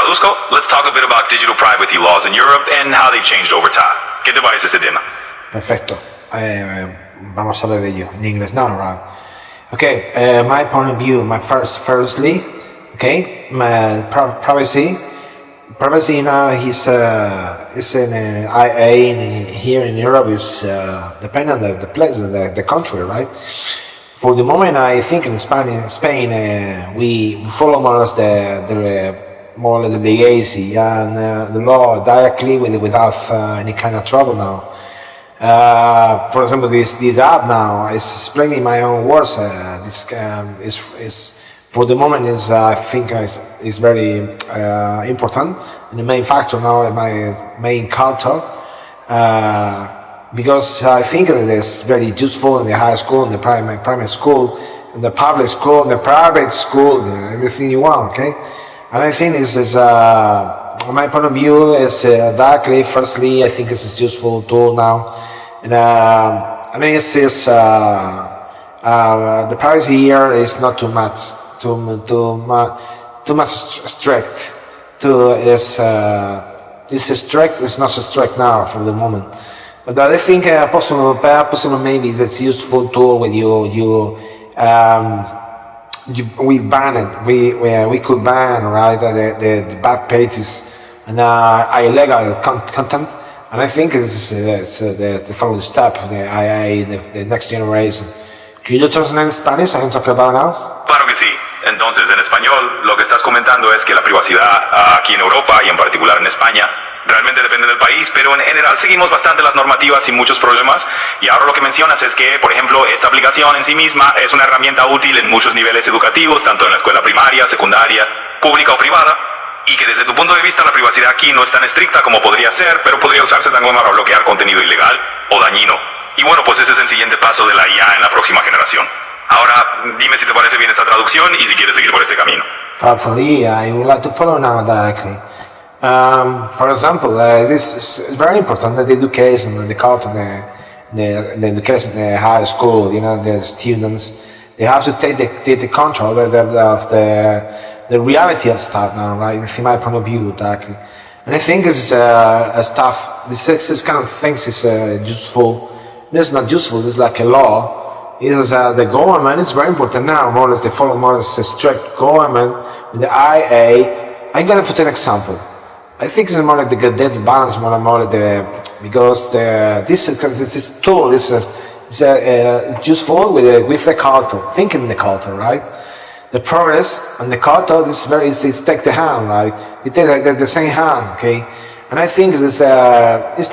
traduzco. Let's talk a bit about digital privacy laws in Europe and how they've changed over time. ¿Qué te parece este tema? Perfecto. Vamos a hablar de ello en inglés. No, right. Okay, my point of view, firstly, okay, my privacy, is in IA here in Europe is depending on the place, the country, right? For the moment, I think in Spain, we follow more or less the legacy and the law directly without any kind of trouble now. For example, this app now is explaining my own words. This is for the moment is I think is very important and the main factor now, my main culture, because I think it is very useful in the high school, in the primary school, in the public school, in the private school, everything you want. Okay, and I think this is. My point of view is directly. Firstly, I think it's a useful tool now, and I mean it's the privacy here is not too much strict. It's strict. It's not so strict now for the moment, but I think possible maybe it's a useful tool when we ban it. We could ban, right, the bad pages and illegal content, and I think it's the following step, the IA, the next generation. Can you translate in Spanish? I can talk about now. Claro que sí. Entonces, en español, lo que estás comentando es que la privacidad aquí en Europa y en particular en España realmente depende del país, pero en general seguimos bastante las normativas sin muchos problemas. Y ahora lo que mencionas es que, por ejemplo, esta aplicación en sí misma es una herramienta útil en muchos niveles educativos, tanto en la escuela primaria, secundaria, pública o privada, y que desde tu punto de vista la privacidad aquí no es tan estricta como podría ser, pero podría usarse también para bloquear contenido ilegal o dañino. Y bueno, pues ese es el siguiente paso de la IA en la próxima generación. Ahora, dime si te parece bien esta traducción y si quieres seguir por este camino. Hopefully, I would like to follow now directly. For example, this is very important that the education, the culture, the education, the high school, the students, they have to take the control of the reality of stuff now, right? From my point of view, directly. And I think it's stuff. This kind of things is useful. It's not useful. It's like a law. Is the government is very important now. More or less, they follow more or less a strict government with the IA. I'm gonna put an example. I think it's more like the dead balance, more like because this tool is useful with the culture, thinking the culture, right? The progress and the culture is take the hand, right? It take the same hand, okay? And I think it's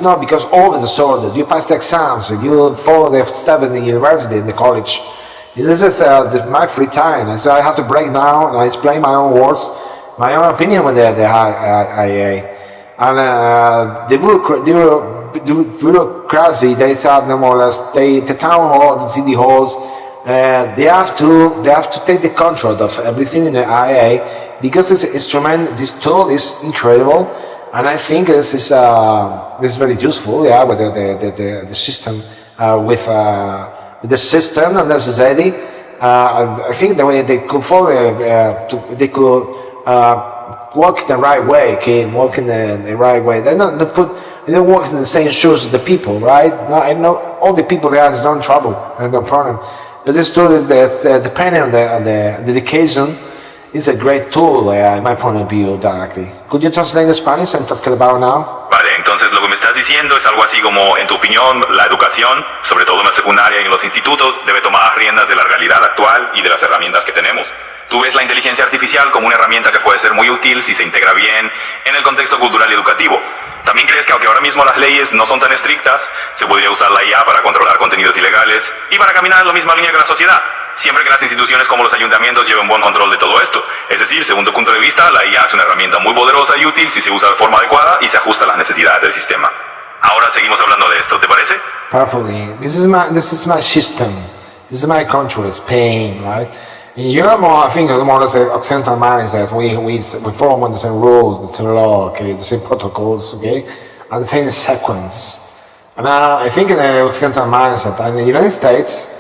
not because all is disordered. You pass the exams, you follow the step in the university, in the college. This is my free time. So I have to break down and I explain my own words, my own opinion with the IA. And the bureaucracy, they have no more or less, the town hall, the city halls, they have to take the control of everything in the IA because this instrument, this tool is incredible. And I think this is very useful, yeah, with the system, with the system and the society. I think the way they could follow, they could walk the right way, okay, walk in the right way. They don't walk in the same shoes as the people, right? No, I know all the people there is no trouble and no problem. But this tool is depending on the dedication. It's a great tool, in my point of view, directly. Could you translate in Spanish and talk about now? Vale, entonces lo que me estás diciendo es algo así como, en tu opinión, la educación, sobre todo en la secundaria y en los institutos, debe tomar las riendas de la realidad actual y de las herramientas que tenemos. Tú ves la inteligencia artificial como una herramienta que puede ser muy útil si se integra bien en el contexto cultural y educativo. ¿También crees que aunque ahora mismo las leyes no son tan estrictas, se podría usar la IA para controlar contenidos ilegales y para caminar en la misma línea que la sociedad? Siempre que las instituciones como los ayuntamientos lleven buen control de todo esto. Es decir, según tu punto de vista, la IA es una herramienta muy poderosa y útil si se usa de forma adecuada y se ajusta a las necesidades del sistema. Ahora seguimos hablando de esto, ¿te parece? Perfectly. This is my system. This is my country, Spain, right? In Europe, I think more or less the occidental mindset. We follow the same rules, the same law, okay, the same protocols, okay, and the same sequence. And I think in the occidental mindset, and in the United States,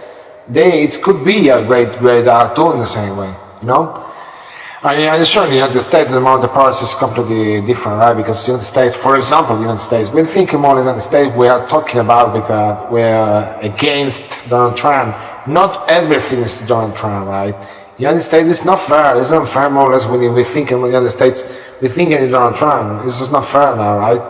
it could be a great tool in the same way, I'm sure in the United States the amount of progress is completely different, right? Because the United States, for example, the United States, when thinking more of the United States, we are talking about we're against Donald Trump. Not everything is Donald Trump, right? The United States is not fair. It's not fair more or less when we think in the United States, we think in Donald Trump. It's just not fair now, right?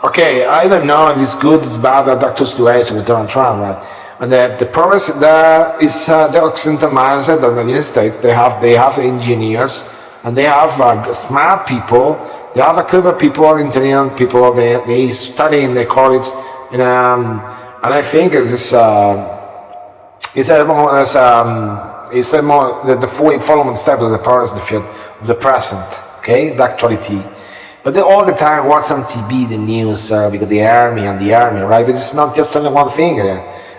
Okay, I don't know if it's good, it's bad, that situation with Donald Trump, right? And the progress there is the Occidental mindset of the United States. They have engineers, and they have smart people. They have clever people, intelligent people. They study in the college, and I think it's more the following step of the progress of the present. Okay, the actuality. But they all the time watch on TV the news because the army, right? But it's not just only one thing.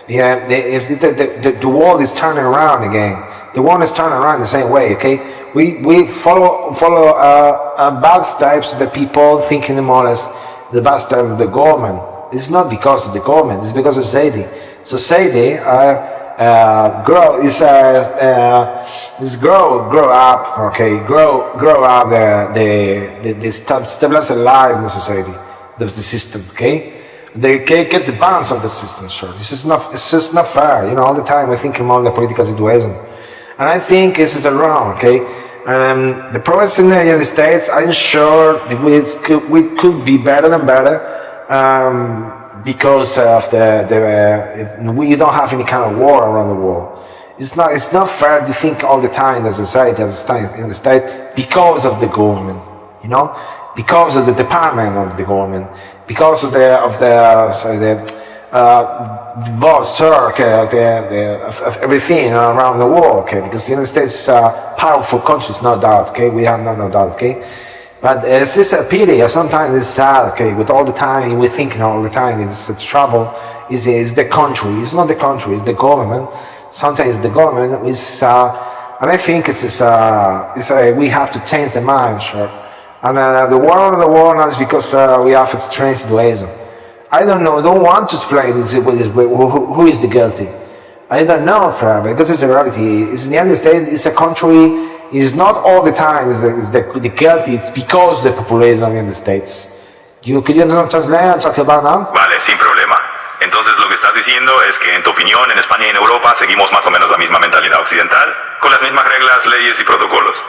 Yeah, the world is turning around again. The world is turning around the same way. Okay, we follow bad steps of the people thinking more or less the bad step of the government. It's not because of the government. It's because of society. Society grow up. Okay, grow up the stabilize the life in the society. There's the system. Okay. They get the balance of the system, sure. It's just not fair, all the time we're thinking about the political situation. And I think this is wrong, okay? And the progress in the United States, I'm sure that we could be better and better because of we don't have any kind of war around the world. It's not fair to think all the time in the society, in the state, because of the government, because of the department of the government, because of of everything around the world, okay? Because the United States is a powerful country, no doubt, okay? We have no doubt, okay? But it's just a pity, or sometimes it's sad, okay? With all the time, we're thinking all the time, it's trouble, is the country. It's not the country, it's the government. Sometimes the government is, and I think we have to change the mind, sure. And the war now is because we have a strange situation. I don't want to explain this, who is the guilty. I don't know, because it's a reality. It's the United States, it's a country, it's not all the time, it's the guilty, it's because the population of the United States. Could you translate, talk about now? Vale, sin problema. Entonces lo que estás diciendo es que en tu opinión en España y en Europa seguimos más o menos la misma mentalidad occidental, con las mismas reglas, leyes y protocolos.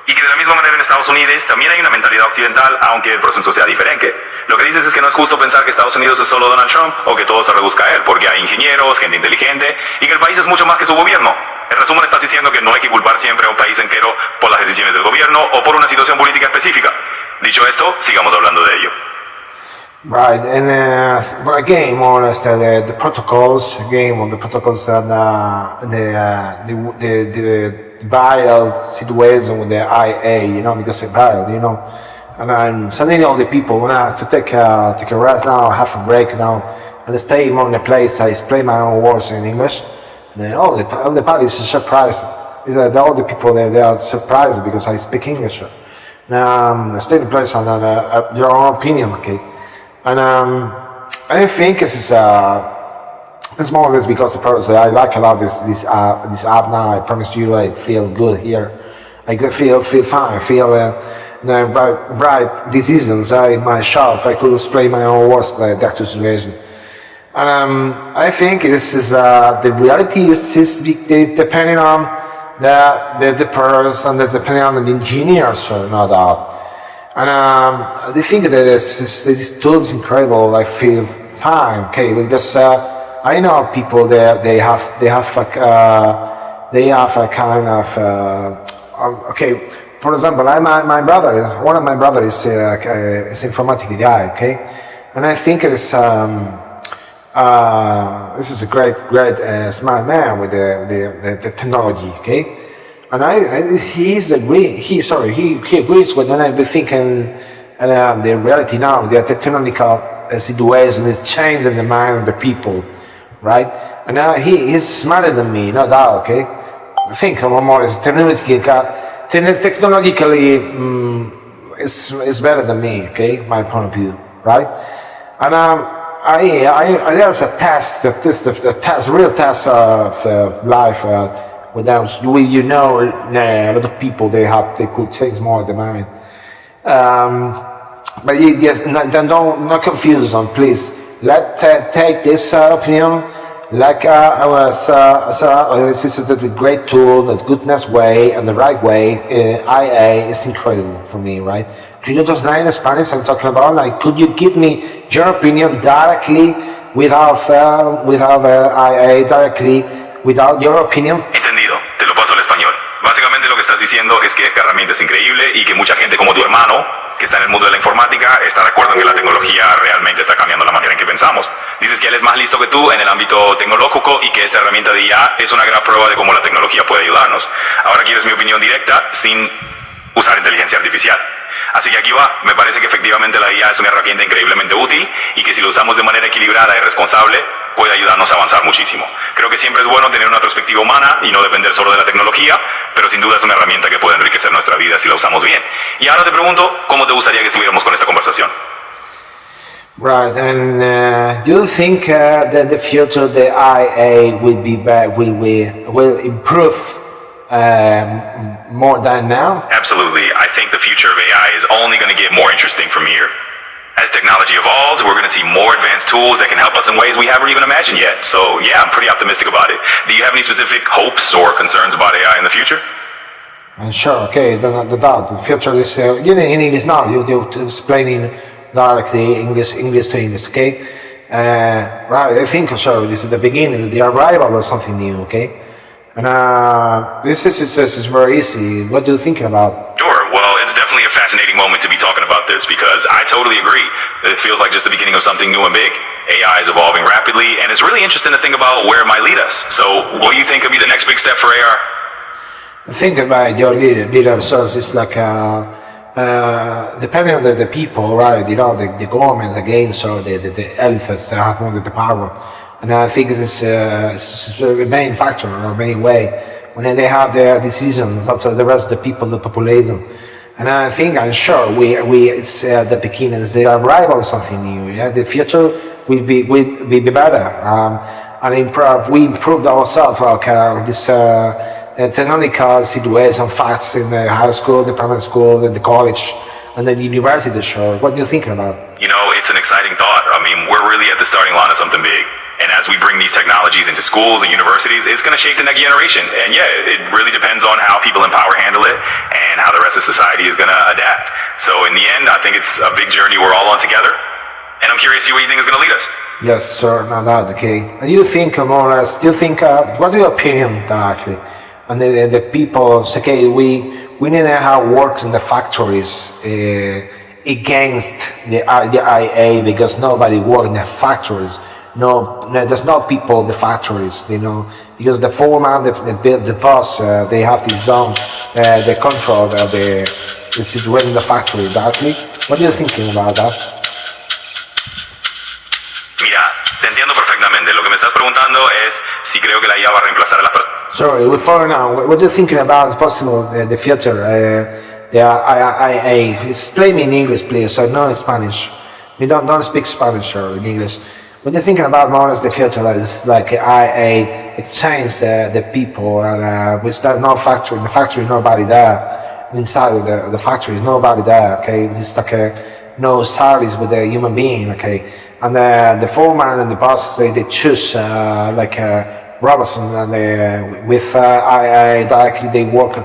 Y que de la misma manera en Estados Unidos también hay una mentalidad occidental, aunque el proceso sea diferente. Lo que dices es que no es justo pensar que Estados Unidos es solo Donald Trump o que todo se reduzca a él, porque hay ingenieros, gente inteligente y que el país es mucho más que su gobierno. En resumen, estás diciendo que no hay que culpar siempre a un país entero por las decisiones del gobierno o por una situación política específica. Dicho esto, sigamos hablando de ello. Right, and again, more or less the protocols, the viral situation with the IA, because it's viral, and I'm sending all the people to take a rest now, have a break now, and stay on the place. I explain my own words in English, and then all the parties are surprised. All the people they are surprised because I speak English. Now, stay in the place and your own opinion, okay. And I think it's more or less because the process. I like a lot this app now. I promise you, I feel good here. I feel fine. I feel right decisions. Myself, I could explain my own words like that situation. And I think this is the reality is depending on the person, depending on the engineers, no doubt. And I think that this tool is incredible. I feel fine, okay, because I know people they have a kind of okay. For example, my brother, one of my brothers is informatic guy, okay, and I think it's this is a great smart man with the technology, okay. And he agrees with when I be thinking the reality now, the technological situation is changing the mind of the people, right? And now he's smarter than me, no doubt, okay? I think more is technologically is better than me, okay? My point of view, right? And there's a test, real test of life. without you know, a lot of people they could change more the mind. But yes, don't confuse them, please. Take this opinion like this is a great tool, the goodness way and the right way. IA is incredible for me, right? Could you translate in Spanish? I'm talking about, like, could you give me your opinion directly without IA, directly without your opinion? Entendido, te lo paso al español. Básicamente lo que estás diciendo es que esta herramienta es increíble y que mucha gente como tu hermano, que está en el mundo de la informática, está de acuerdo en que la tecnología realmente está cambiando la manera en que pensamos. Dices que él es más listo que tú en el ámbito tecnológico y que esta herramienta de IA es una gran prueba de cómo la tecnología puede ayudarnos. Ahora quieres mi opinión directa sin usar inteligencia artificial. Así que aquí va, me parece que efectivamente la IA es una herramienta increíblemente útil y que si lo usamos de manera equilibrada y responsable puede ayudarnos a avanzar muchísimo. Creo que siempre es bueno tener una perspectiva humana y no depender solo de la tecnología, pero sin duda es una herramienta que puede enriquecer nuestra vida si la usamos bien. Y ahora te pregunto, ¿cómo te gustaría que siguiéramos con esta conversación? Right, and do you think that the future the IA will be back, will improve more than now? Absolutely. I think the future of AI is only going to get more interesting from here. As technology evolves, we're going to see more advanced tools that can help us in ways we haven't even imagined yet. So yeah, I'm pretty optimistic about it. Do you have any specific hopes or concerns about AI in the future? Sure, okay, the future is, in English now, you're explaining directly English to English, okay? Right, I think, sure, this is the beginning, the arrival of something new, okay? And this is very easy. What are you thinking about? Sure, well, it's definitely a fascinating moment to be talking about this because I totally agree. It feels like just the beginning of something new and big. AI is evolving rapidly, and it's really interesting to think about where it might lead us. So, what do you think could be the next big step for AR? Think about your leader source. It's like depending on the people, right? You know, the government against or the elites that have more the power. And I think this is the main factor or main way when they have their decisions up to the rest of the people, the population. And I'm sure it's the beginning, it's the arrival of something new. Yeah, the future will be better. And we improved ourselves, like this technical situation, facts in the high school, the primary school, and the college, and then the university. Sure, what are you thinking about? You know, it's an exciting thought. I mean, we're really at the starting line of something big. And as we bring these technologies into schools and universities, it's going to shape the next generation. And yeah, it really depends on how people in power handle it and how the rest of society is going to adapt. So in the end, I think it's a big journey we're all on together. And I'm curious to see what you think is going to lead us. Yes, sir, no doubt, okay. And you think more or less, what's your opinion directly? And the people say, okay, we need to have works in the factories against the IA because nobody works in the factories. No, there's no people in the factories, you know, because the foreman, the boss, they have this zone, the control of the situation in the factory directly. What are you thinking about that? Mira, te entiendo perfectamente. Lo que me estás preguntando es si creo que la IA va a reemplazar a las personas. Sorry, before now, what are you thinking about possible the future, the IA? Explain me in English, please, so not in Spanish. We don't speak Spanish or in English. What are you thinking about more as the future? It's like IA, it changed the people, and with no factory, in the factory nobody there, inside of the factory nobody there, okay? It's like no service with a human being, okay? And the foreman and the bosses, they choose like robots, and with IA directly they work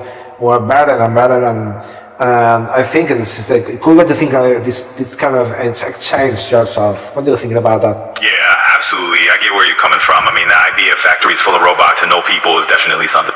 better and better, and I think this is like, cool to think of this kind of change yourself. What do you think about that? Yeah, absolutely. I get where you're coming from. I mean, the idea of factories full of robots and no people is definitely something.